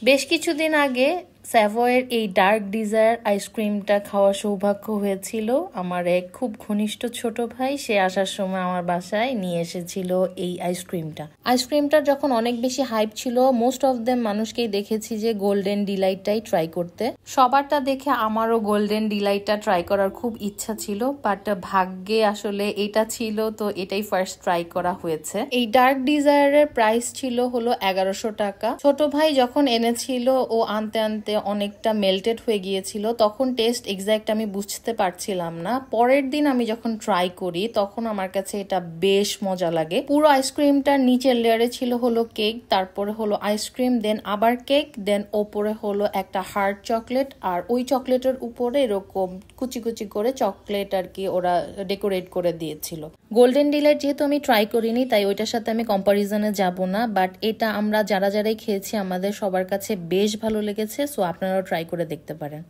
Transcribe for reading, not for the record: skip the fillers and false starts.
বেশ কিছুদিন আগে স্যাভয়ের এই ডার্ক ডিজায়ার আইসক্রিমটা খাওয়ার সৌভাগ্য হয়েছিল। আমার এক খুব ঘনিষ্ঠ ছোট ভাই সে আসার সময় আমার বাসায় নিয়ে এসেছিল এই আইসক্রিমটা যখন অনেক বেশি হাইপ ছিল, মোস্ট অফ দেম মানুষকেই দেখেছি যে গোল্ডেন ডিলাইটটাই ট্রাই করতে। সবারটা দেখে আমারও গোল্ডেন ডিলাইটটা ট্রাই করার খুব ইচ্ছা ছিল, বাট ভাগ্যে আসলে এটা ছিল, তো এটাই ফার্স্ট ট্রাই করা হয়েছে। এই ডার্ক ডিজায়ারের প্রাইস ছিল হলো 1100 টাকা। ছোট ভাই যখন এনেছিল ও আনতে আনতে অনেকটা মেল্টেড হয়ে গিয়েছিল, তখন টেস্ট এক্সাক্ট আমি বুঝতে পারছিলাম না। পরের দিন আমি যখন ট্রাই করি তখন আমার কাছে এটা বেশ মজা লাগে। পুরো আইসক্রিমটার নিচের লেয়ারে ছিল হলো কেক, তারপরে হলো আইসক্রিম, দেন আবার কেক, দেন ওপরে হলো একটা হার্ড চকলেট, আর ওই চকলেটের উপরে এরকম কুচি কুচি করে চকলেট আর কি ওরা ডেকোরেট করে দিয়েছিল। গোল্ডেন ডিলাইট যেহেতু আমি ট্রাই করিনি তাই ওইটার সাথে আমি কম্পারিজনে যাব না, বাট এটা আমরা যারাই খেয়েছি আমাদের সবার কাছে বেশ ভালো লেগেছে। সো আপনারাও ট্রাই করে দেখতে পারেন।